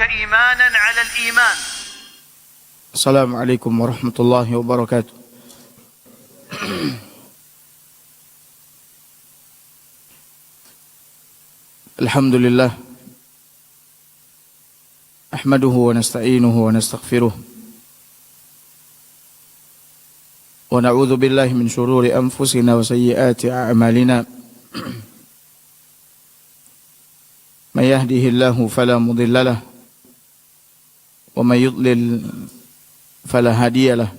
إيمانا على الإيمان. السلام عليكم ورحمة الله وبركاته. الحمد لله أحمده ونستعينه ونستغفره ونعوذ بالله من شرور أنفسنا وسيئات أعمالنا من يهده الله فلا مضل له ومن يضلل فلا هادي له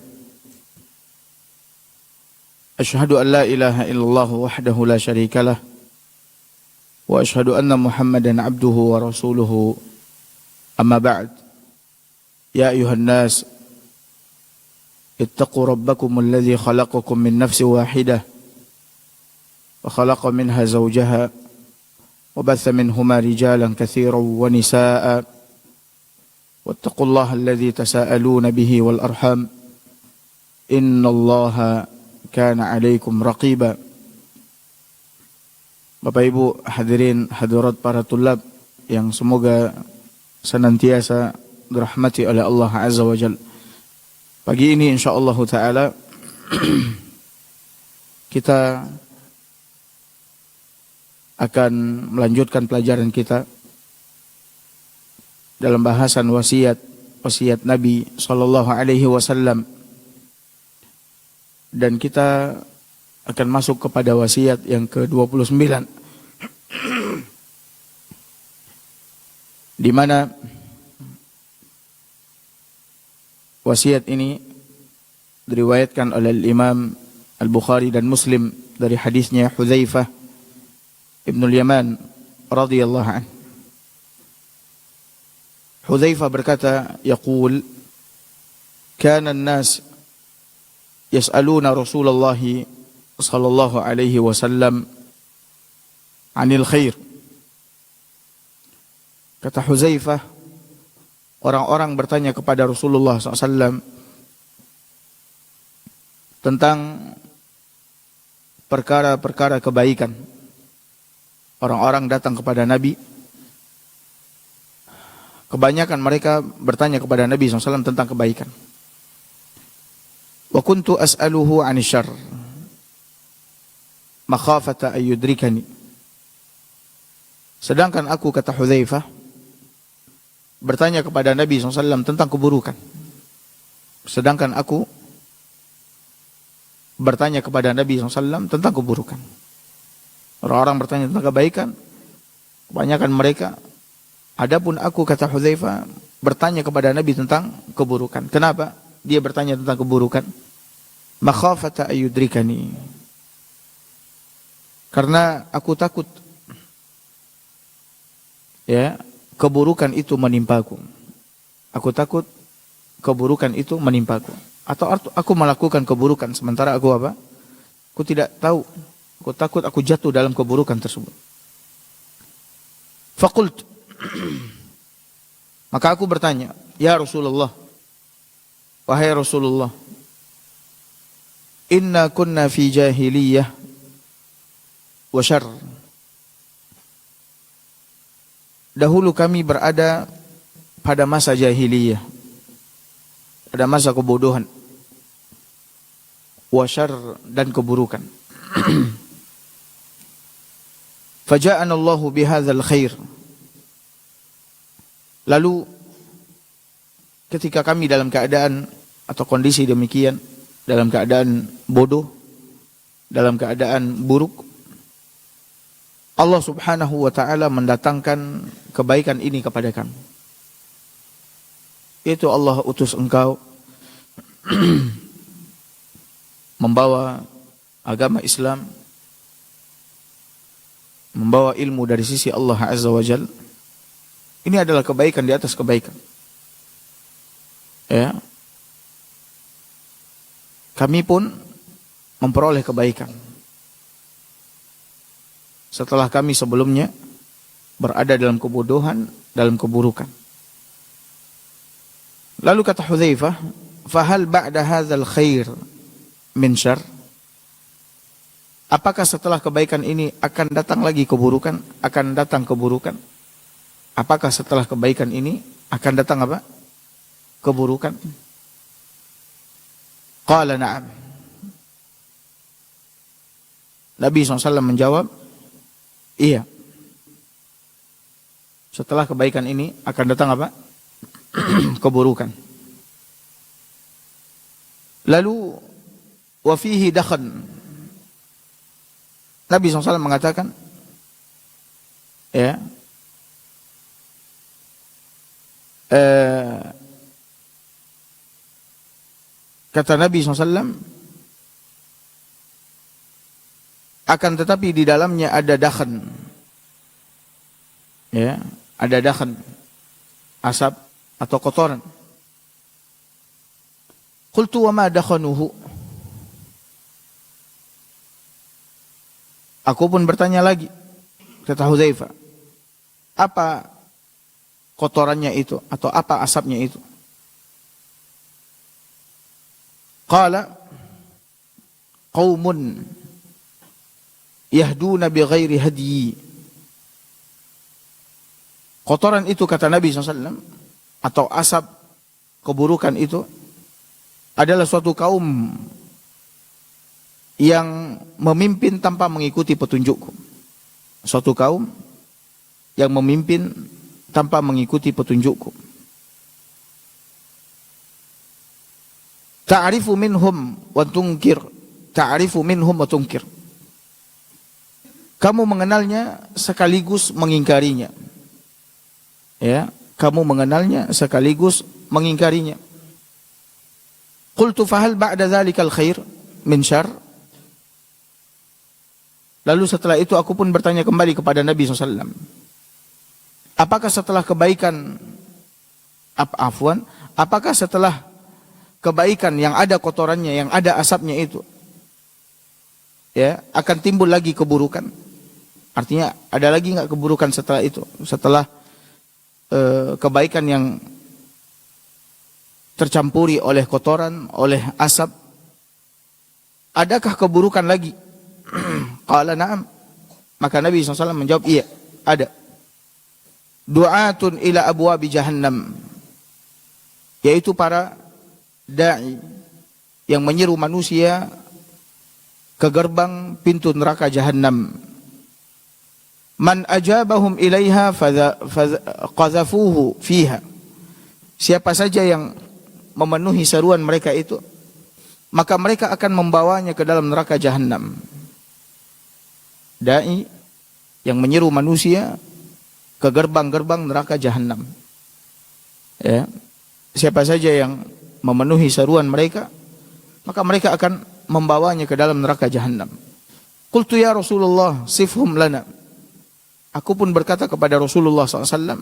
أشهد أن لا إله إلا الله وحده لا شريك له وأشهد أن محمدا عبده ورسوله أما بعد يا أيها الناس اتقوا ربكم الذي خلقكم من نفس واحدة وخلق منها زوجها وبث منهما رجالا كثيرا ونساء واتقوا الله الذي تساءلون به والأرحام إن الله كان عليكم رقيبا. Bapak Ibu hadirin hadirat para tulab yang semoga senantiasa dirahmati oleh Allah Azza wa Jalla. Pagi ini insyaallah taala kita akan melanjutkan pelajaran kita dalam bahasan wasiat Nabi sallallahu alaihi wasallam, dan kita akan masuk kepada wasiat yang ke-29 di mana wasiat ini diriwayatkan oleh Imam Al-Bukhari dan Muslim dari hadisnya Hudzaifah Ibnul Yaman radhiyallahu anhu. Hudzaifah berkata, yaqul kana an-nas yas'aluna Rasulullah sallallahu alaihi wasallam 'anil khair. Kata Hudzaifah, orang-orang bertanya kepada Rasulullah SAW tentang perkara-perkara kebaikan. Orang-orang datang kepada Nabi, kebanyakan mereka bertanya kepada Nabi SAW tentang kebaikan. Wa kuntu as'aluhu 'anil syarr makhafata ayyudrikani. Sedangkan aku, kata Hudzaifah, bertanya kepada Nabi SAW tentang keburukan. Sedangkan aku bertanya kepada Nabi SAW tentang keburukan. Orang-orang bertanya tentang kebaikan, kebanyakan mereka. Adapun aku, kata Hudzaifah, bertanya kepada Nabi tentang keburukan. Kenapa dia bertanya tentang keburukan? Makhafata ayyudrikani. Karena aku takut keburukan itu menimpaku. Aku takut keburukan itu menimpaku. Atau aku melakukan keburukan sementara aku apa? Aku tidak tahu. Aku takut aku jatuh dalam keburukan tersebut. Faqult, maka aku bertanya, ya Rasulullah, wahai Rasulullah, inna kunna fi jahiliyah wa syarr. Dahulu kami berada pada masa jahiliyah, pada masa kebodohan, wa syarr, dan keburukan. Faja'ana Allahu bihadzal khair. Lalu ketika kami dalam keadaan atau kondisi demikian, dalam keadaan bodoh, dalam keadaan buruk, Allah Subhanahu wa ta'ala mendatangkan kebaikan ini kepada kami. Itu Allah utus engkau membawa agama Islam, membawa ilmu dari sisi Allah Azza wa Jalla. Ini adalah kebaikan di atas kebaikan. Ya. Kami pun memperoleh kebaikan setelah kami sebelumnya berada dalam kebodohan, dalam keburukan. Lalu kata Hudzaifah, "Fahal ba'da hadzal khair min syarr?" Apakah setelah kebaikan ini akan datang lagi keburukan? Akan datang keburukan? Apakah setelah kebaikan ini akan datang apa? Keburukan. Qala na'am. Nabi SAW menjawab, iya. Setelah kebaikan ini akan datang apa? Keburukan. Lalu wa fihi dakhan. Nabi SAW mengatakan, ya, kata Nabi SAW, akan tetapi di dalamnya ada dakhan, ya, ada dakhan, asap atau kotoran. Qultu wa ma dakhanuhu. Aku pun bertanya lagi, kata Hudzaifah, apa kotorannya itu atau apa asapnya itu? Qala qaumun yahduna bighairi hadyi. Kotoran itu, kata Nabi SAW, atau asap keburukan itu adalah suatu kaum yang memimpin tanpa mengikuti petunjukku. Suatu kaum yang memimpin tanpa mengikuti petunjukku. Ta'rifu minhum wa tunkir. Ta'rifu minhum wa tunkir. Kamu mengenalnya sekaligus mengingkarinya. Ya, kamu mengenalnya sekaligus mengingkarinya. Qultu fahal ba'da dzalikal khair min syarr. Lalu setelah itu aku pun bertanya kembali kepada Nabi SAW. Apakah setelah kebaikan, apakah setelah kebaikan yang ada kotorannya, yang ada asapnya itu, ya, akan timbul lagi keburukan? Artinya ada lagi nggak keburukan setelah itu? Setelah kebaikan yang tercampuri oleh kotoran, oleh asap, adakah keburukan lagi? Qala na'am. Maka Nabi SAW menjawab, iya, ada. Du'atun ila abwabi jahannam, yaitu para da'i yang menyeru manusia ke gerbang pintu neraka jahannam. Man ajabahum ilaiha qadhafuhu fiha. Siapa saja yang memenuhi seruan mereka itu, maka mereka akan membawanya ke dalam neraka jahannam. Dai yang menyeru manusia ke gerbang-gerbang neraka jahannam. Ya. Siapa saja yang memenuhi seruan mereka, maka mereka akan membawanya ke dalam neraka jahannam. Qultu ya Rasulullah, sifhum lana. Aku pun berkata kepada Rasulullah SAW,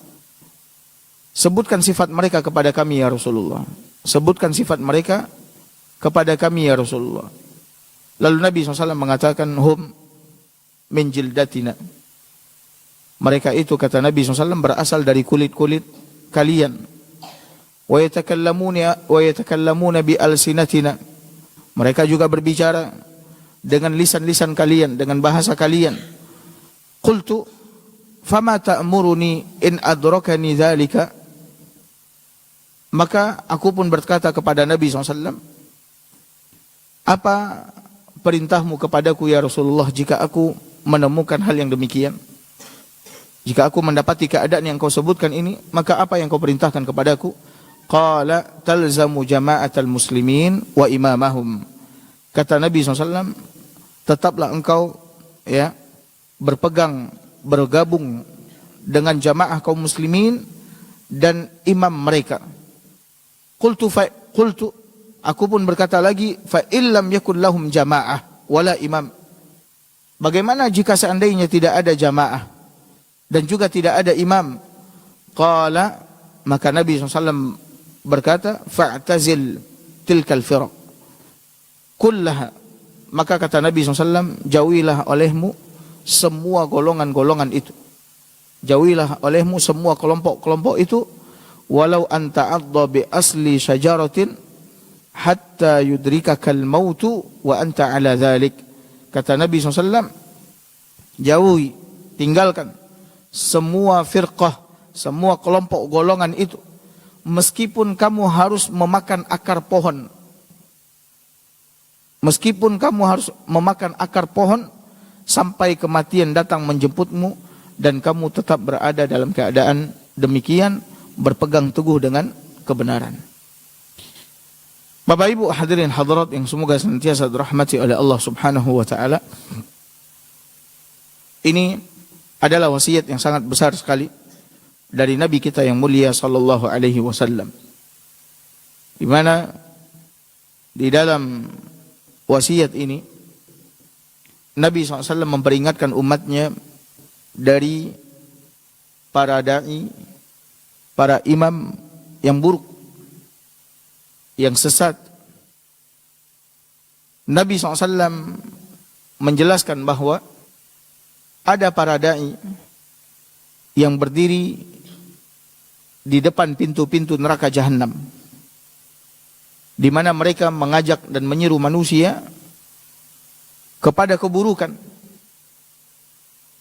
sebutkan sifat mereka kepada kami ya Rasulullah. Sebutkan sifat mereka kepada kami ya Rasulullah. Lalu Nabi SAW mengatakan, hum min jildatina. Mereka itu, kata Nabi SAW, berasal dari kulit-kulit kalian. Wa yatakallamuna bi alsinatina. Mereka juga berbicara dengan lisan-lisan kalian, dengan bahasa kalian. Qultu fama ta'muruni in adrakani dzalika. Maka aku pun berkata kepada Nabi SAW, apa perintahmu kepadaku ya Rasulullah jika aku menemukan hal yang demikian? Jika aku mendapati keadaan yang kau sebutkan ini, maka apa yang kau perintahkan kepadaku? Qala talzamu jama'atal muslimin wa imamahum. Kata Nabi SAW, tetaplah engkau, ya, bergabung dengan jamaah kaum muslimin dan imam mereka. Qultu aku pun berkata lagi, fa illam yakun lahum jamaah wala imam. Bagaimana jika seandainya tidak ada jamaah dan juga tidak ada imam? Qala, maka Nabi SAW berkata, fa'tazil tilkal firaq kullaha. Maka kata Nabi SAW, jauhilah olehmu semua golongan-golongan itu. Jauhilah olehmu semua kelompok-kelompok itu, walau anta adda bi asli syajaratin hatta yudrikakal mautu wa anta ala dhalik. Kata Nabi SAW, tinggalkan semua firqah, semua kelompok golongan itu, meskipun kamu harus memakan akar pohon. Meskipun kamu harus memakan akar pohon sampai kematian datang menjemputmu dan kamu tetap berada dalam keadaan demikian, berpegang teguh dengan kebenaran. Bapak Ibu hadirin hadirat yang semoga senantiasa dirahmati oleh Allah Subhanahu wa taala. Ini adalah wasiat yang sangat besar sekali dari Nabi kita yang mulia sallallahu alaihi wasallam. Di mana di dalam wasiat ini Nabi SAW memperingatkan umatnya dari para da'i, para imam yang buruk, yang sesat. Nabi SAW menjelaskan bahwa ada para da'i yang berdiri di depan pintu-pintu neraka Jahannam, di mana mereka mengajak dan menyeru manusia kepada keburukan,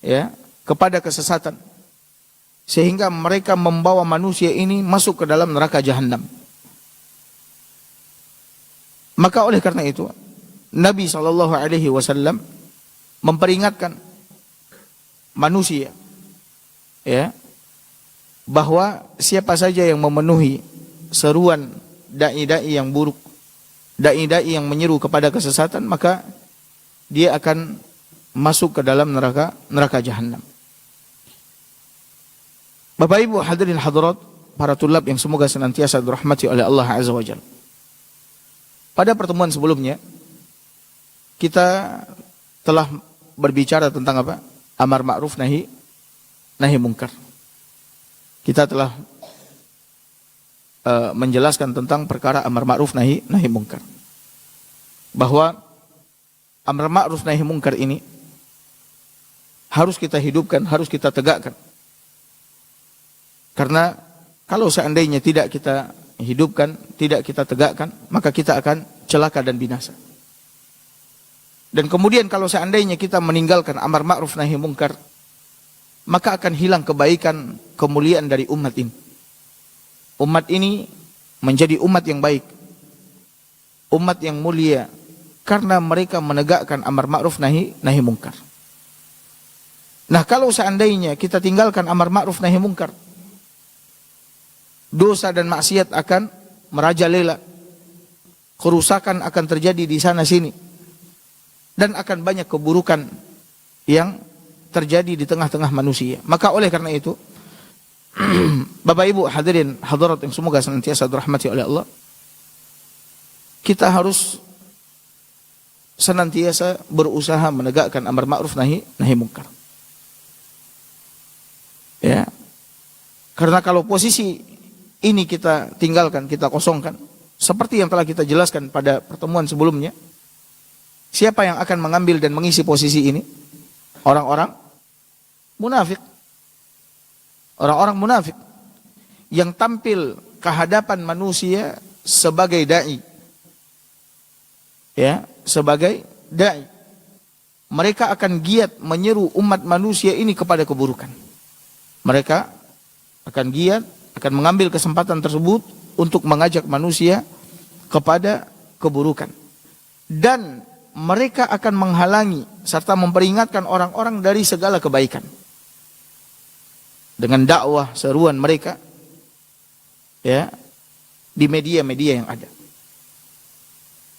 ya, kepada kesesatan, sehingga mereka membawa manusia ini masuk ke dalam neraka Jahannam. Maka oleh karena itu Nabi SAW memperingatkan manusia, ya, bahwa siapa saja yang memenuhi seruan dai-dai yang buruk, dai-dai yang menyeru kepada kesesatan, maka dia akan masuk ke dalam neraka Jahannam. Bapak Ibu hadirin hadirat, para tulab yang semoga senantiasa dirahmati oleh Allah Azza wa Jalla. Pada pertemuan sebelumnya kita telah berbicara tentang apa? Amar ma'ruf nahi munkar. Kita telah menjelaskan tentang perkara amar ma'ruf nahi munkar. Bahwa amar ma'ruf nahi munkar ini harus kita hidupkan, harus kita tegakkan. Karena kalau seandainya tidak kita hidupkan, tidak kita tegakkan, maka kita akan celaka dan binasa. Dan kemudian kalau seandainya kita meninggalkan amar ma'ruf nahi munkar, maka akan hilang kebaikan, kemuliaan dari umat ini. Umat ini menjadi umat yang baik, umat yang mulia, karena mereka menegakkan amar ma'ruf nahi munkar. Nah, kalau seandainya kita tinggalkan amar ma'ruf nahi munkar, dosa dan maksiat akan merajalela, kerusakan akan terjadi di sana sini, dan akan banyak keburukan yang terjadi di tengah-tengah manusia. Maka oleh karena itu Bapak Ibu hadirin hadirat yang semoga senantiasa dirahmati oleh Allah, kita harus senantiasa berusaha menegakkan amar ma'ruf nahi munkar. Ya. Karena kalau posisi ini kita tinggalkan, kita kosongkan, seperti yang telah kita jelaskan pada pertemuan sebelumnya, siapa yang akan mengambil dan mengisi posisi ini? Orang-orang munafik. Orang-orang munafik yang tampil ke hadapan manusia sebagai dai, ya, sebagai dai. Mereka akan giat menyeru umat manusia ini kepada keburukan. Mereka akan giat, akan mengambil kesempatan tersebut untuk mengajak manusia kepada keburukan. Dan mereka akan menghalangi serta memperingatkan orang-orang dari segala kebaikan. Dengan dakwah seruan mereka, ya, di media-media yang ada,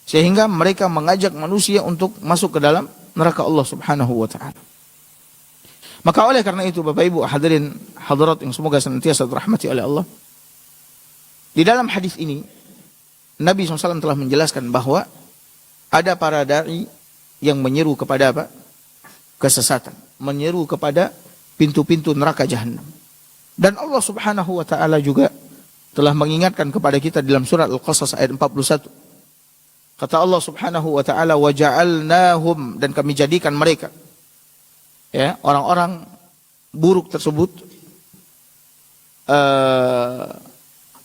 sehingga mereka mengajak manusia untuk masuk ke dalam neraka Allah Subhanahu wa taala. Maka oleh karena itu Bapak Ibu hadirin hadirat yang semoga senantiasa dirahmati oleh Allah, di dalam hadis ini Nabi SAW telah menjelaskan bahwa ada para dai yang menyeru kepada apa? Kesesatan, menyeru kepada pintu-pintu neraka Jahannam. Dan Allah Subhanahu wa taala juga telah mengingatkan kepada kita dalam surat Al-Qasas ayat 41. Kata Allah Subhanahu wa taala, "Wa ja'alnahum," dan kami jadikan mereka, ya, orang-orang buruk tersebut,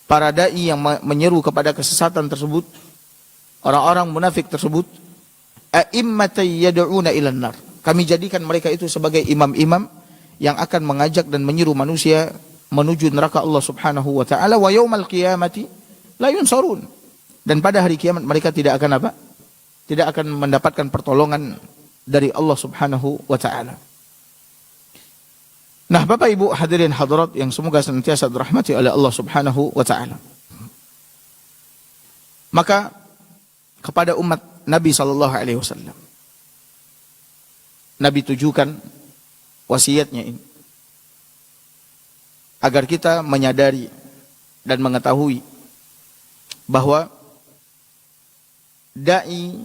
para dai yang menyeru kepada kesesatan tersebut, orang-orang munafik tersebut, a'immatan yad'una ilan nar. Kami jadikan mereka itu sebagai imam-imam yang akan mengajak dan menyeru manusia menuju neraka Allah Subhanahu wa taala, wa yaumal qiyamati la yunsarun. Dan pada hari kiamat mereka tidak akan apa? Tidak akan mendapatkan pertolongan dari Allah Subhanahu wa taala. Nah, Bapak Ibu hadirin hadirat yang semoga senantiasa dirahmati oleh Allah Subhanahu wa taala. Maka kepada umat Nabi sallallahu alaihi wasallam Nabi tujukan wasiatnya ini agar kita menyadari dan mengetahui bahwa dai,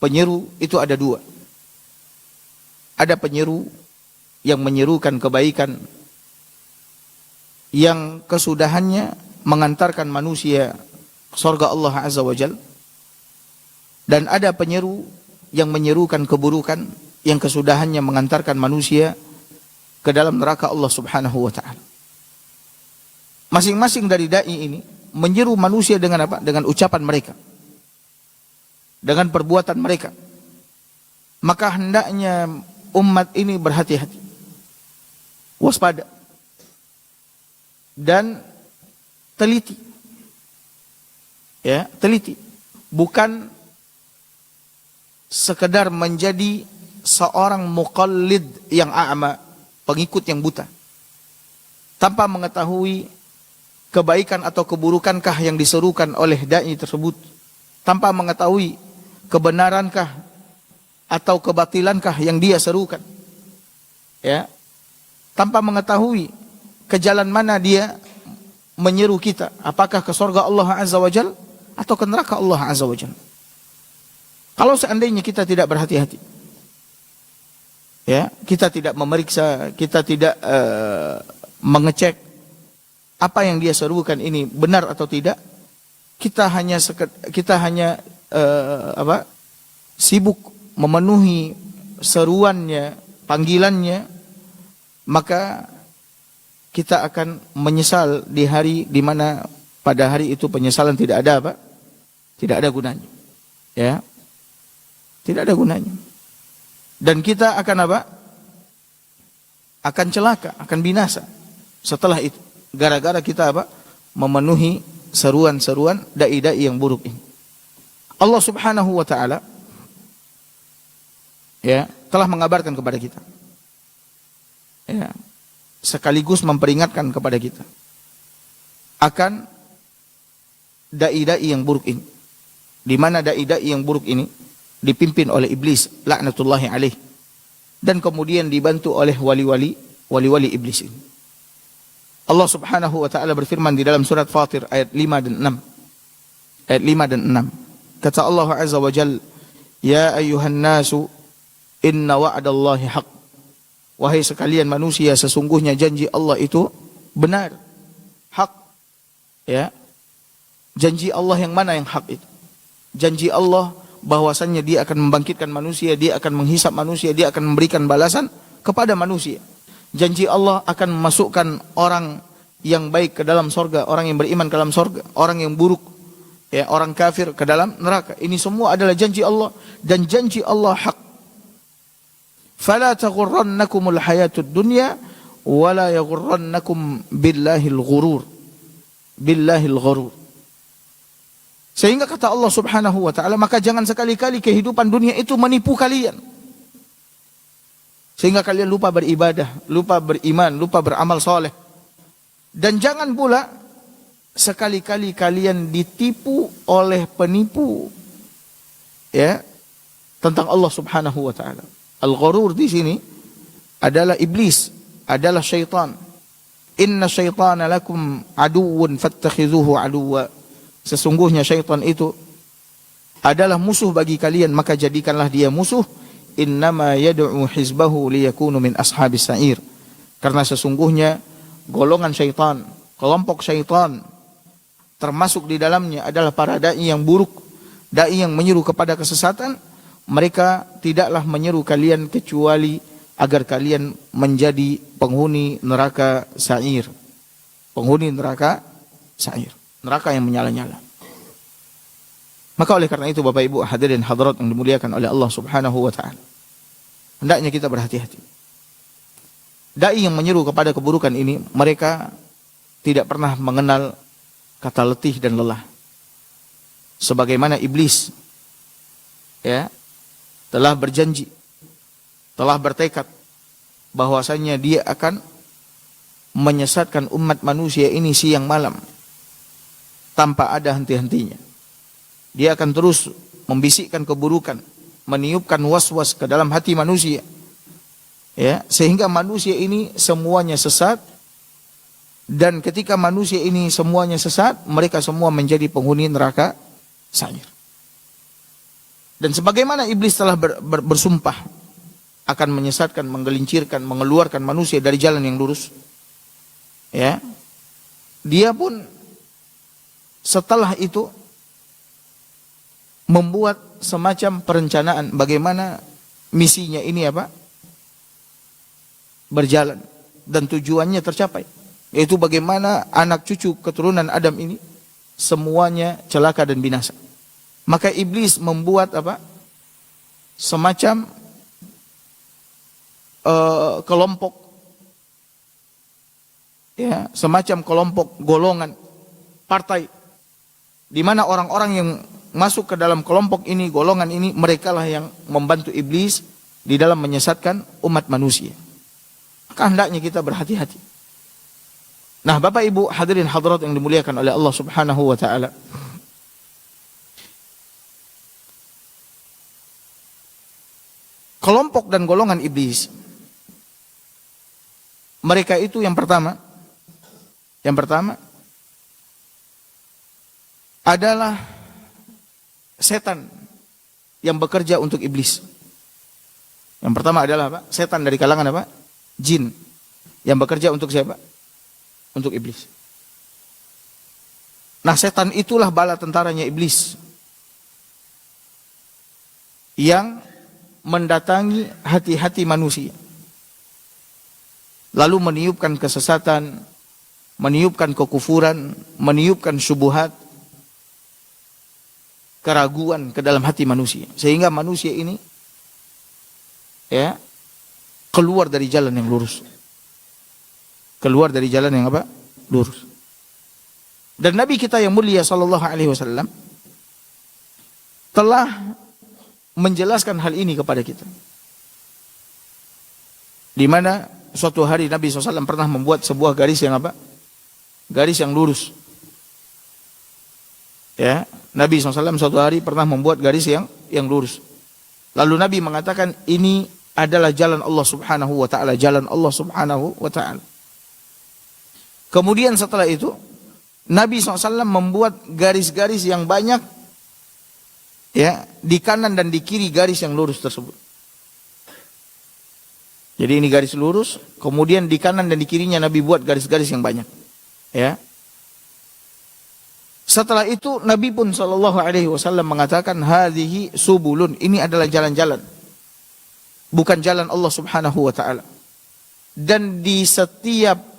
penyeru itu ada dua. Ada penyeru yang menyerukan kebaikan yang kesudahannya mengantarkan manusia ke surga Allah Azza wa Jal, dan ada penyeru yang menyerukan keburukan yang kesudahannya mengantarkan manusia ke dalam neraka Allah Subhanahu wa taala. Masing-masing dari dai ini menyeru manusia dengan apa? Dengan ucapan mereka, dengan perbuatan mereka. Maka hendaknya umat ini berhati-hati, waspada, dan teliti. Ya, teliti. Bukan sekedar menjadi seorang muqallid yang a'ma, pengikut yang buta, tanpa mengetahui kebaikan atau keburukankah yang diserukan oleh dai tersebut, tanpa mengetahui kebenarankah atau kebatilankah yang dia serukan, ya, tanpa mengetahui ke jalan mana dia menyeru kita, apakah ke surga Allah Azza wa Jal atau ke neraka Allah Azza wa Jal. Kalau seandainya kita tidak berhati-hati, ya, kita tidak memeriksa, kita tidak mengecek apa yang dia serukan ini benar atau tidak, kita hanya sibuk memenuhi seruannya, panggilannya, maka kita akan menyesal di hari di mana pada hari itu penyesalan tidak ada apa? Tidak ada gunanya. Ya. Tidak ada gunanya. Dan kita akan apa? Akan celaka, akan binasa setelah itu. Gara-gara kita apa? Memenuhi seruan-seruan dai-dai yang buruk ini. Allah Subhanahu wa taala, ya, telah mengabarkan kepada kita, ya, sekaligus memperingatkan kepada kita akan dai-dai yang buruk ini. Di mana dai-dai yang buruk ini dipimpin oleh iblis laknatullahi alaih, dan kemudian dibantu oleh wali-wali iblis ini. Allah Subhanahu wa taala berfirman di dalam surat Fatir ayat 5 dan 6. Ayat 5 dan 6. Kata Allah Azza wa Jalla, "Ya ayyuhan nasu, inna wa'dallahi haq." Wahai sekalian manusia, sesungguhnya janji Allah itu benar, hak. Ya. Janji Allah yang mana yang hak itu? Janji Allah bahwasannya dia akan membangkitkan manusia, dia akan menghisap manusia, dia akan memberikan balasan kepada manusia. Janji Allah akan memasukkan orang yang baik ke dalam surga, orang yang beriman ke dalam surga, orang yang buruk, ya, orang kafir ke dalam neraka. Ini semua adalah janji Allah, dan janji Allah hak. Fala taghurrannakumul hayatud dunya wala yaghurrannakum billahil ghurur. Billahil ghurur. Sehingga kata Allah Subhanahu wa taala, maka jangan sekali-kali kehidupan dunia itu menipu kalian, sehingga kalian lupa beribadah, lupa beriman, lupa beramal soleh. Dan jangan pula sekali-kali kalian ditipu oleh penipu, ya, tentang Allah Subhanahu wa taala. Al-ghurur di sini adalah iblis, adalah syaitan. Inna syaitana lakum aduwwun fattakhidhuhu aduwwa. Sesungguhnya syaitan itu adalah musuh bagi kalian, maka jadikanlah dia musuh. Innama yad'u hizbahu liyakunu min ashabis sa'ir. Karena sesungguhnya golongan syaitan, kelompok syaitan, termasuk di dalamnya adalah para dai yang buruk, dai yang menyeru kepada kesesatan. Mereka tidaklah menyeru kalian kecuali agar kalian menjadi penghuni neraka sa'ir. Penghuni neraka sa'ir, neraka yang menyala-nyala. Maka oleh karena itu Bapak Ibu hadirin hadirat yang dimuliakan oleh Allah Subhanahu wa taala, hendaknya kita berhati-hati. Dai yang menyeru kepada keburukan ini, mereka tidak pernah mengenal kata letih dan lelah. Sebagaimana iblis ya telah berjanji, telah bertekad bahwasanya dia akan menyesatkan umat manusia ini siang malam tanpa ada henti-hentinya. Dia akan terus membisikkan keburukan, meniupkan was-was ke dalam hati manusia. Ya, sehingga manusia ini semuanya sesat. Dan ketika manusia ini semuanya sesat, mereka semua menjadi penghuni neraka sa'ir. Dan sebagaimana iblis telah bersumpah akan menyesatkan, menggelincirkan, mengeluarkan manusia dari jalan yang lurus, ya, dia pun setelah itu membuat semacam perencanaan bagaimana misinya ini berjalan dan tujuannya tercapai, yaitu bagaimana anak cucu keturunan Adam ini semuanya celaka dan binasa. Maka iblis membuat semacam kelompok, ya, semacam kelompok golongan partai, di mana orang-orang yang masuk ke dalam kelompok ini, golongan ini, merekalah yang membantu iblis di dalam menyesatkan umat manusia. Maka hendaknya kita berhati-hati. Nah, Bapak Ibu hadirin hadirat yang dimuliakan oleh Allah Subhanahu wa taala. Kelompok dan golongan iblis, mereka itu yang pertama adalah setan yang bekerja untuk iblis. Yang pertama adalah setan dari kalangan jin yang bekerja untuk siapa? Untuk iblis. Nah, setan itulah bala tentaranya iblis yang mendatangi hati-hati manusia, lalu meniupkan kesesatan, meniupkan kekufuran, meniupkan syubhat, keraguan ke dalam hati manusia, sehingga manusia ini ya keluar dari jalan yang lurus. Keluar dari jalan yang lurus. Dan Nabi kita yang mulia sallallahu alaihi wasallam telah menjelaskan hal ini kepada kita. Di mana suatu hari Nabi SAW pernah membuat sebuah garis yang garis yang lurus. Ya, Nabi SAW suatu hari pernah membuat garis yang lurus. Lalu Nabi mengatakan ini adalah jalan Allah Subhanahu wa taala, jalan Allah Subhanahu wa taala. Kemudian setelah itu Nabi SAW membuat garis-garis yang banyak, ya, di kanan dan di kiri garis yang lurus tersebut. Jadi ini garis lurus, kemudian di kanan dan di kirinya Nabi buat garis-garis yang banyak. Ya. Setelah itu Nabi pun sallallahu alaihi wasallam mengatakan hadhihi subulun, ini adalah jalan-jalan, bukan jalan Allah Subhanahu wa taala. Dan di setiap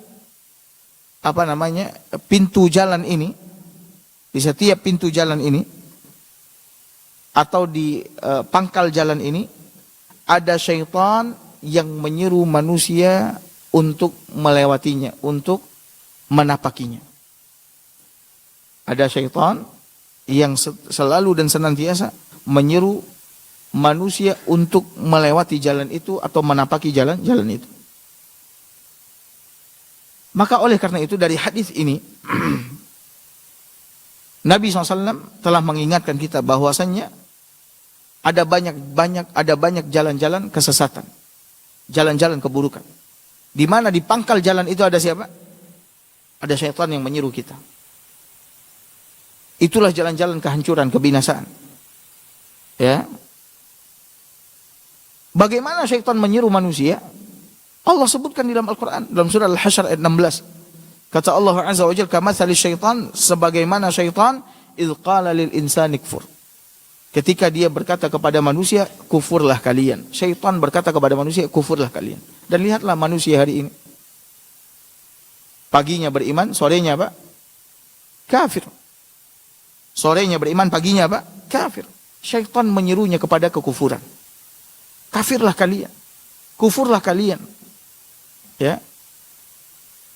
pintu jalan ini, di setiap pintu jalan ini atau di pangkal jalan ini ada syaitan yang menyeru manusia untuk melewatinya, untuk menapakinya. Ada syaitan yang selalu dan senantiasa menyeru manusia untuk melewati jalan itu atau menapaki jalan itu. Maka oleh karena itu dari hadis ini Nabi SAW telah mengingatkan kita bahwasannya ada banyak jalan-jalan kesesatan, jalan-jalan keburukan. Di mana di pangkal jalan itu ada siapa? Ada syaitan yang menyeru kita. Itulah jalan-jalan kehancuran, kebinasaan. Ya. Bagaimana syaitan menyeru manusia? Allah sebutkan di dalam Al-Quran, dalam surah Al-Hasyr ayat 16. Kata Allah Azza wa Jalla, kamatsali syaitan, sebagaimana syaitan idz qala lil insani kfur. Ketika dia berkata kepada manusia, kufurlah kalian. Syaitan berkata kepada manusia, kufurlah kalian. Dan lihatlah manusia hari ini. Paginya beriman, sorenya kafir. Sorenya beriman, paginya kafir. Syaitan menyerunya kepada kekufuran. Kafirlah kalian. Kufurlah kalian. Ya.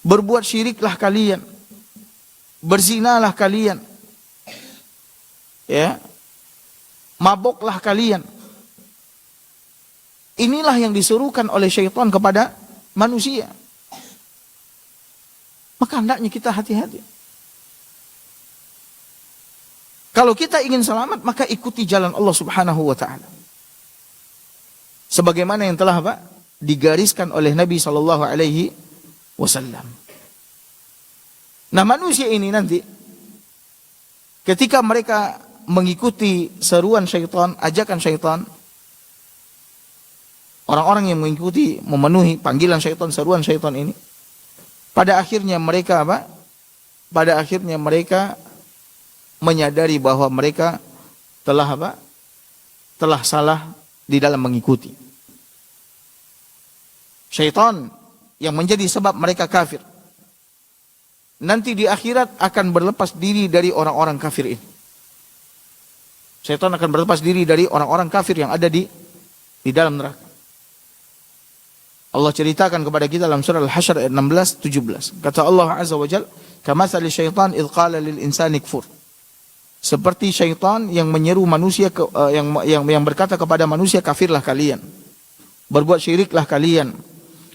Berbuat syiriklah kalian. berzinalah kalian, ya, maboklah kalian. Inilah yang disuruhkan oleh syaitan kepada manusia. Maka hendaknya kita hati-hati. Kalau kita ingin selamat, maka ikuti jalan Allah Subhanahu wa taala. Sebagaimana yang telah digariskan oleh Nabi sallallahu alaihi wasallam. Nah, manusia ini nanti ketika mereka mengikuti seruan syaitan, ajakan syaitan, orang-orang yang mengikuti, memenuhi panggilan syaitan, seruan syaitan ini, pada akhirnya mereka Pada akhirnya mereka menyadari bahwa mereka telah salah di dalam mengikuti. Syaitan yang menjadi sebab mereka kafir, nanti di akhirat akan berlepas diri dari orang-orang kafir ini. Syaitan akan berlepas diri dari orang-orang kafir yang ada di dalam neraka. Allah ceritakan kepada kita dalam surah Al-Hasyr ayat 16-17. Kata Allah Azza wa Jalla, "Kamatsali syaitan idz qala lil insani kfur." Seperti syaitan yang menyeru manusia yang berkata kepada manusia, kafirlah kalian, berbuat syiriklah kalian.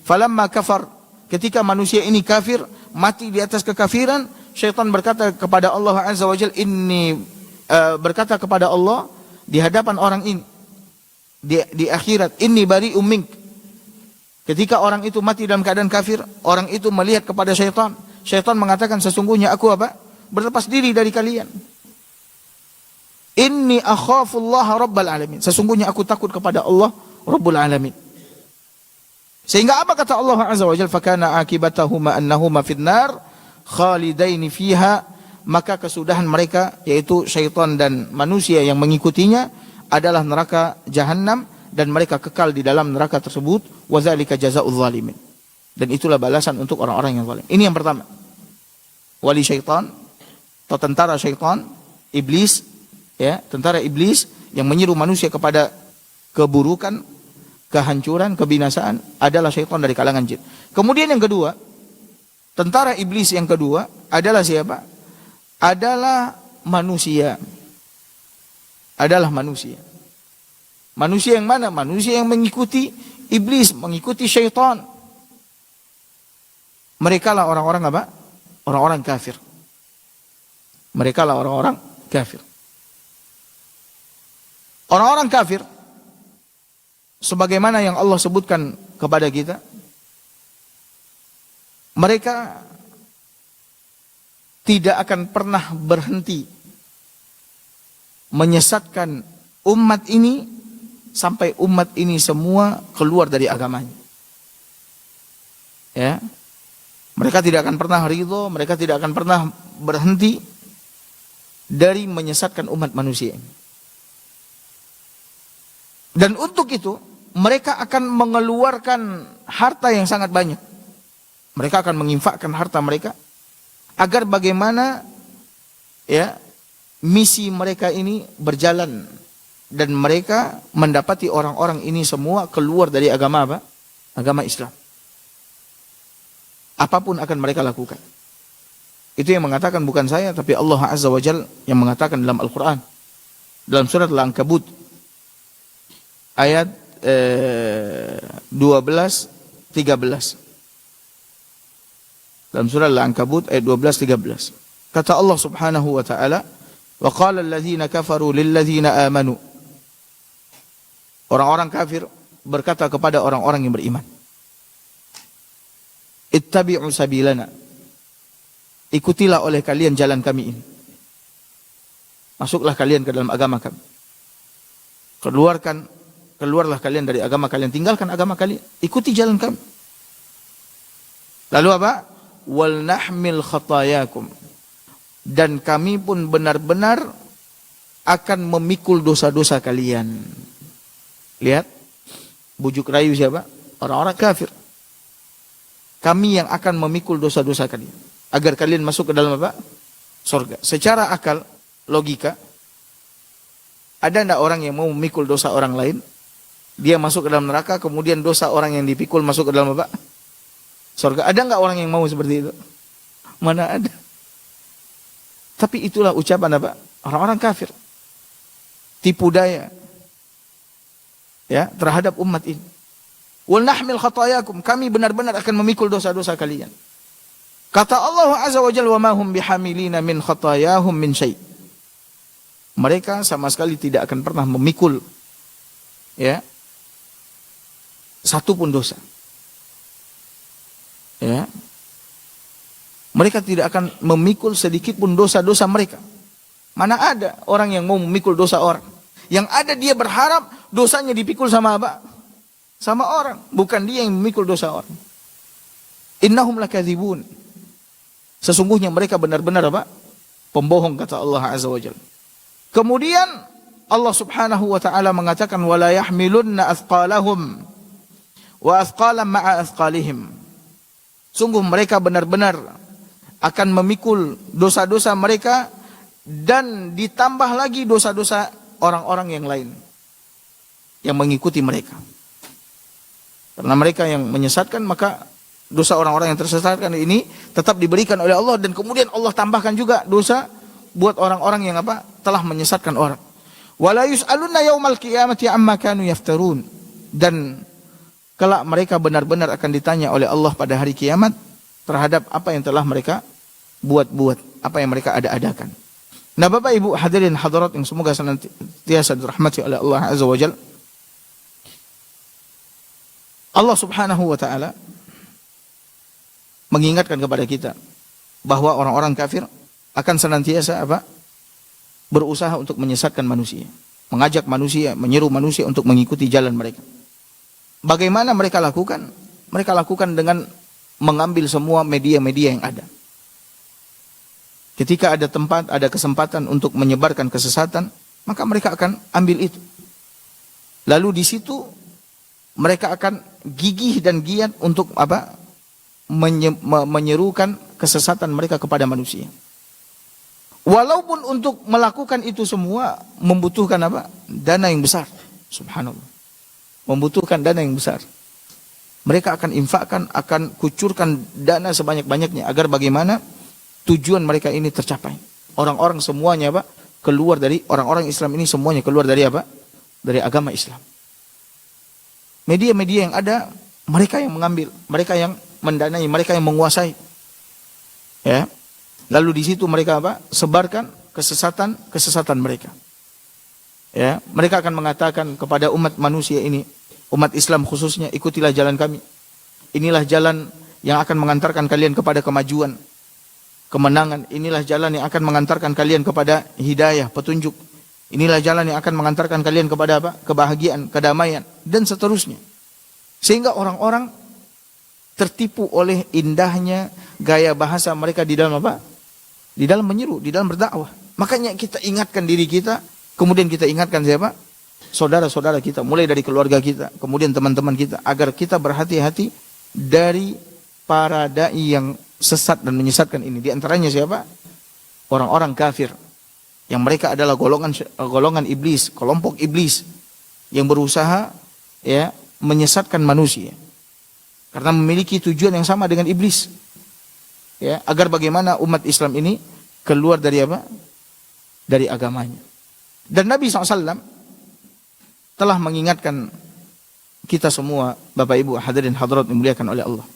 Falamma kafar, ketika manusia ini kafir, mati di atas kekafiran, syaitan berkata kepada Allah Azza wa Jalla, berkata kepada Allah di hadapan orang ini di akhirat, inni bari'um mink. Ketika orang itu mati dalam keadaan kafir, orang itu melihat kepada syaitan. Syaitan mengatakan, sesungguhnya aku berlepas diri dari kalian. Inni akhafullaha rabbal alamin. Sesungguhnya aku takut kepada Allah Rabbul alamin. Sehingga apa kata Allah Azza wa Jalla? Fakana akibatahuma annahuma finnar khalidaini fiha. Maka kesudahan mereka, yaitu syaitan dan manusia yang mengikutinya, adalah neraka jahanam, dan mereka kekal di dalam neraka tersebut. Wa dzalika jazaa'uz zalimin. Dan itulah balasan untuk orang-orang yang zalim. Ini yang pertama. Wali syaitan atau tentara syaitan, iblis, ya, tentara iblis yang menyeru manusia kepada keburukan, kehancuran, kebinasaan adalah syaitan dari kalangan jin. Kemudian yang kedua, tentara iblis yang kedua adalah siapa? Adalah manusia. Adalah manusia. Manusia yang mana? Manusia yang mengikuti iblis, mengikuti syaitan. Mereka lah orang-orang orang-orang kafir. Mereka lah orang-orang kafir. Orang-orang kafir, sebagaimana yang Allah sebutkan kepada kita, mereka tidak akan pernah berhenti menyesatkan umat ini sampai umat ini semua keluar dari agamanya. Ya. Mereka tidak akan pernah ridho, mereka tidak akan pernah berhenti dari menyesatkan umat manusia ini. Dan untuk itu mereka akan mengeluarkan harta yang sangat banyak. Mereka akan menginfakkan harta mereka agar bagaimana, ya, misi mereka ini berjalan dan mereka mendapati orang-orang ini semua keluar dari agama agama Islam. Apapun akan mereka lakukan. Itu yang mengatakan bukan saya, tapi Allah Azza wa Jalla yang mengatakan dalam Al-Quran. Dalam surat Al-Ankabut ayat 12-13. Dalam surah Al-Ankabut ayat 12-13. Kata Allah Subhanahu wa taala, "Wa qala alladziina kafaru lil ladziina aamanu." Orang-orang kafir berkata kepada orang-orang yang beriman, "Ittabi'u sabilana." Ikutilah oleh kalian jalan kami ini. Masuklah kalian ke dalam agama kami. Keluarlah kalian dari agama kalian, tinggalkan agama kalian, ikuti jalan kami. Lalu apa? Wal nahmil khatayakum. Dan kami pun benar-benar akan memikul dosa-dosa kalian. Lihat, bujuk rayu siapa? Orang-orang kafir. Kami yang akan memikul dosa-dosa kalian agar kalian masuk ke dalam apa? Surga. Secara akal, logika, ada enggak orang yang mau memikul dosa orang lain? Dia masuk ke dalam neraka, kemudian dosa orang yang dipikul masuk ke dalam apa? Surga. Ada enggak orang yang mau seperti itu? Mana ada? Tapi itulah ucapan apa? Orang-orang kafir. Tipu daya. Ya, terhadap umat ini. Wal nahmil khatayakum, kami benar-benar akan memikul dosa-dosa kalian. Kata Allah Azza wa Jalla, wa ma hum bihamilina min khatayahum min syai'. Mereka sama sekali tidak akan pernah memikul ya satu pun dosa. Ya. Mereka tidak akan memikul sedikit pun dosa-dosa mereka. Mana ada orang yang mau memikul dosa orang? Yang ada dia berharap dosanya dipikul sama apa? Sama orang, bukan dia yang memikul dosa orang. Innahum lakadzibun. Sesungguhnya mereka benar-benar apa? Pembohong, kata Allah Azza wa Jalla. Kemudian Allah Subhanahu wa taala mengatakan wala yahmilunna athqalahum wa athqalan ma'a athqalihim. Sungguh mereka benar-benar akan memikul dosa-dosa mereka dan ditambah lagi dosa-dosa orang-orang yang lain yang mengikuti mereka. Karena mereka yang menyesatkan, maka dosa orang-orang yang tersesatkan ini tetap diberikan oleh Allah, dan kemudian Allah tambahkan juga dosa buat orang-orang yang apa? Telah menyesatkan orang. Wala yus'aluna yaumal qiyamati amma kanu yaftarun. Dan kelak mereka benar-benar akan ditanya oleh Allah pada hari kiamat terhadap apa yang telah mereka buat-buat, apa yang mereka ada-adakan. Nah, Bapak Ibu hadirin hadirat yang semoga senantiasa dirahmati oleh Allah Azza wa Jalla. Allah Subhanahu wa taala mengingatkan kepada kita bahwa orang-orang kafir akan senantiasa apa? Berusaha untuk menyesatkan manusia, mengajak manusia, menyeru manusia untuk mengikuti jalan mereka. Bagaimana mereka lakukan? Mereka lakukan dengan mengambil semua media-media yang ada. Ketika ada tempat, ada kesempatan untuk menyebarkan kesesatan, maka mereka akan ambil itu. Lalu di situ mereka akan gigih dan giat untuk apa? Menyerukan kesesatan mereka kepada manusia. Walaupun untuk melakukan itu semua membutuhkan apa? Dana yang besar. Subhanallah. Membutuhkan dana yang besar. Mereka akan infakkan, akan kucurkan dana sebanyak-banyaknya agar bagaimana tujuan mereka ini tercapai. Orang-orang semuanya apa? Keluar dari orang-orang Islam ini semuanya keluar dari apa? Dari agama Islam. Media-media yang ada mereka yang mengambil, mereka yang mendanai, mereka yang menguasai. Ya. Lalu di situ mereka apa? Sebarkan kesesatan mereka. Ya, mereka akan mengatakan kepada umat manusia ini, umat Islam khususnya, ikutilah jalan kami. Inilah jalan yang akan mengantarkan kalian kepada kemajuan, kemenangan. Inilah jalan yang akan mengantarkan kalian kepada hidayah, petunjuk. Inilah jalan yang akan mengantarkan kalian kepada apa? Kebahagiaan, kedamaian, dan seterusnya. Sehingga orang-orang tertipu oleh indahnya gaya bahasa mereka di dalam apa? Di dalam menyeru, di dalam berdakwah. Makanya kita ingatkan diri kita, kemudian kita ingatkan siapa? Saudara-saudara kita, mulai dari keluarga kita, kemudian teman-teman kita, agar kita berhati-hati dari para dai yang sesat dan menyesatkan ini. Di antaranya siapa? Orang-orang kafir, yang mereka adalah golongan iblis, kelompok iblis yang berusaha ya menyesatkan manusia karena memiliki tujuan yang sama dengan iblis, ya, agar bagaimana umat Islam ini keluar dari apa? Dari agamanya. Dan Nabi SAW telah mengingatkan kita semua, Bapak Ibu hadirin hadirat dimuliakan oleh Allah,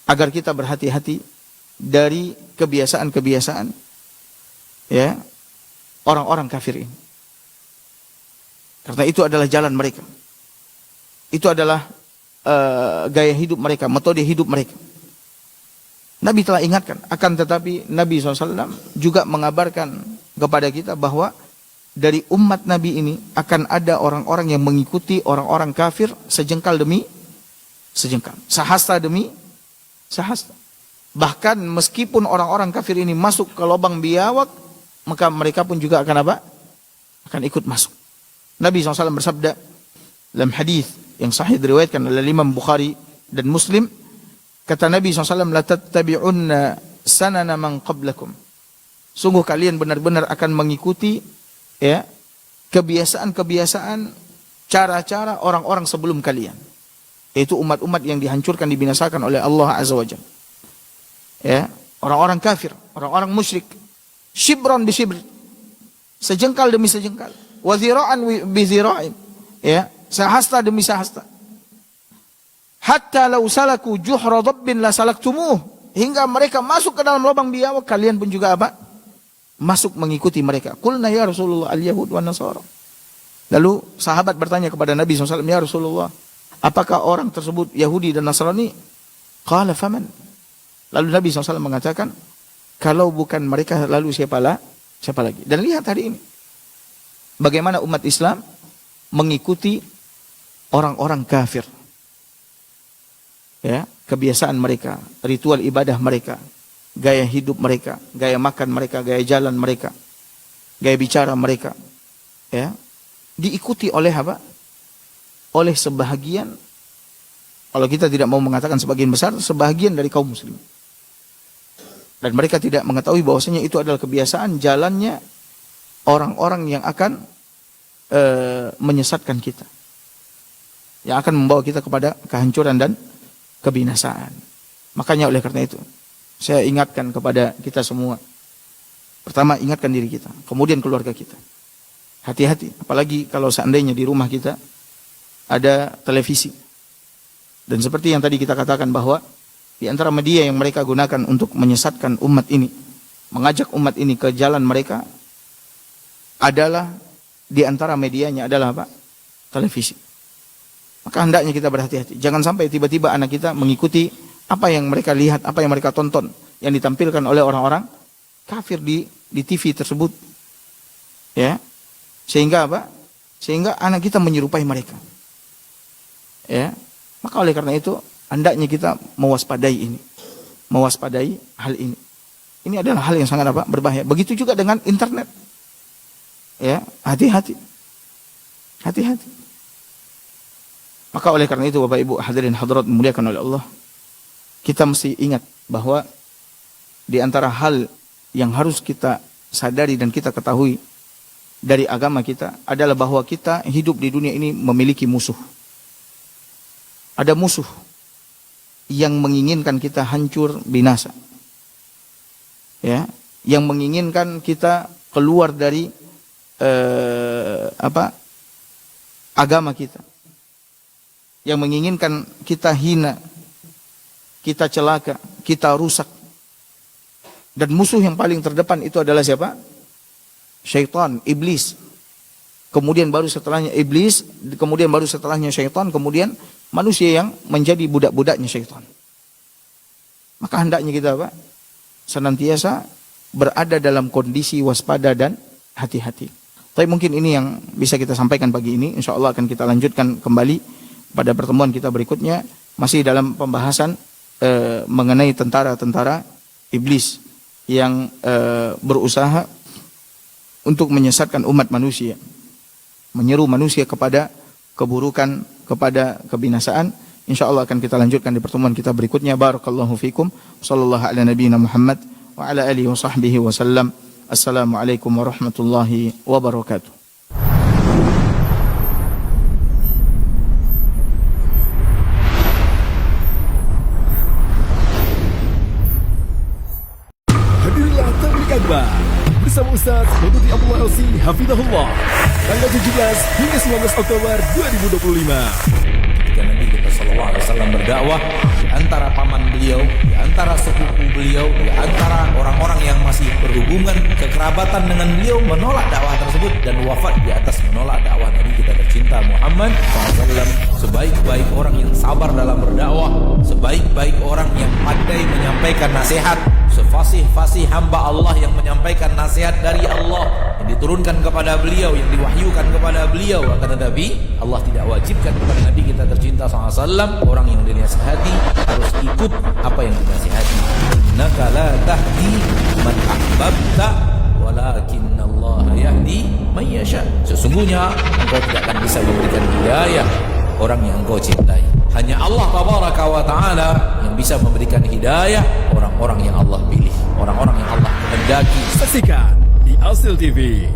agar kita berhati-hati dari kebiasaan-kebiasaan ya orang-orang kafir ini. Karena itu adalah jalan mereka. Itu adalah gaya hidup mereka, metode hidup mereka. Nabi telah ingatkan, akan tetapi Nabi SAW juga mengabarkan kepada kita bahwa dari umat Nabi ini akan ada orang-orang yang mengikuti orang-orang kafir sejengkal demi sejengkal, sahasta demi sahasta. Bahkan meskipun orang-orang kafir ini masuk ke lubang biawak, maka mereka pun juga akan apa? Akan ikut masuk. Nabi SAW bersabda dalam hadis yang sahih diriwayatkan oleh Imam Bukhari dan Muslim, kata Nabi SAW, la tattabi'unna sanana man qablakum. Sungguh kalian benar-benar akan mengikuti ya kebiasaan-kebiasaan, cara-cara orang-orang sebelum kalian, yaitu umat-umat yang dihancurkan, dibinasakan oleh Allah Azza wa Jalla. Ya, orang-orang kafir, orang-orang musyrik. Shibran bi shibr, sejengkal demi sejengkal. Wa zira'an bi zira'in, ya, sehasta demi sehasta. Hatta law salaku juhra dhabbin la salaktumuh, hingga mereka masuk ke dalam lubang biawak, kalian pun juga apa? Masuk mengikuti mereka. Qulna ya Rasulullah al-yahud wa nasara. Lalu sahabat bertanya kepada Nabi SAW, ya Rasulullah, apakah orang tersebut Yahudi dan Nasrani? Qala faman. Lalu Nabi SAW mengatakan, kalau bukan mereka lalu siapa lagi? Dan lihat hari ini, bagaimana umat Islam mengikuti orang-orang kafir. Ya, kebiasaan mereka, ritual ibadah mereka, gaya hidup mereka, gaya makan mereka, gaya jalan mereka, gaya bicara mereka, ya, diikuti oleh apa? Oleh sebahagian, kalau kita tidak mau mengatakan sebagian besar, sebahagian dari kaum muslim. Dan mereka tidak mengetahui bahwasanya itu adalah kebiasaan jalannya orang-orang yang akan menyesatkan kita, yang akan membawa kita kepada kehancuran dan kebinasaan. Makanya oleh karena itu, saya ingatkan kepada kita semua. Pertama, ingatkan diri kita, kemudian keluarga kita. Hati-hati, apalagi kalau seandainya di rumah kita ada televisi. Dan seperti yang tadi kita katakan bahwa di antara media yang mereka gunakan untuk menyesatkan umat ini, mengajak umat ini ke jalan mereka, adalah di antara medianya adalah apa? Televisi. Maka hendaknya kita berhati-hati. Jangan sampai tiba-tiba anak kita mengikuti apa yang mereka lihat, apa yang mereka tonton, yang ditampilkan oleh orang-orang kafir di TV tersebut. Ya. Sehingga apa? Sehingga anak kita menyerupai mereka. Ya. Maka oleh karena itu, hendaknya kita mewaspadai ini. Mewaspadai hal ini. Ini adalah hal yang sangat apa? Berbahaya. Begitu juga dengan internet. Ya, hati-hati. Hati-hati. Maka oleh karena itu Bapak Ibu hadirin hadirat dimuliakan oleh Allah, kita mesti ingat bahwa di antara hal yang harus kita sadari dan kita ketahui dari agama kita adalah bahwa kita hidup di dunia ini memiliki musuh. Ada musuh yang menginginkan kita hancur binasa. Ya, yang menginginkan kita keluar dari agama kita. Yang menginginkan kita hina, kita celaka, kita rusak. Dan musuh yang paling terdepan itu adalah siapa? Syaitan, iblis. Kemudian baru setelahnya iblis, kemudian baru setelahnya syaitan, kemudian manusia yang menjadi budak-budaknya syaitan. Maka hendaknya kita apa? Senantiasa berada dalam kondisi waspada dan hati-hati. Tapi mungkin ini yang bisa kita sampaikan pagi ini. Insya Allah akan kita lanjutkan kembali pada pertemuan kita berikutnya, masih dalam pembahasan mengenai tentara-tentara iblis yang berusaha untuk menyesatkan umat manusia, menyeru manusia kepada keburukan, kepada kebinasaan. Insya Allah akan kita lanjutkan di pertemuan kita berikutnya. Barakallahu fikum. Sallallahu ala nabiyina Muhammad wa ala alihi wa sahbihi wa sallam. Assalamualaikum warahmatullahi wabarakatuh. Bersama Ustaz Muhammad Abdullah Al-Si Hafidahullah, tanggal 17 hingga 19 Oktober 2025. Ketika Nabi kita SAW berdakwah, di antara paman beliau, di antara sepupu beliau, di antara orang-orang yang masih berhubungan kekerabatan dengan beliau menolak dakwah tersebut dan wafat di atas menolak dakwah Nabi kita tercinta Muhammad SAW. Sebaik-baik orang yang sabar dalam berdakwah, sebaik-baik orang yang pandai menyampaikan nasihat, sefasih-fasih hamba Allah yang menyampaikan nasihat dari Allah yang diturunkan kepada beliau, yang diwahyukan kepada beliau. Akan tetapi Allah tidak wajibkan kepada Nabi kita tercinta SAW, orang yang dinasihati harus ikut apa yang dinasihati. Innaka la tahdi man ahbabta walakinna Allah yahdi man yasha. Sesungguhnya engkau tidak akan bisa memberikan hidayah orang yang engkau cintai. Hanya Allah tabaraka wa ta'ala yang bisa memberikan hidayah orang-orang yang Allah pilih, orang-orang yang Allah kehendaki. Saksikan di Asil TV.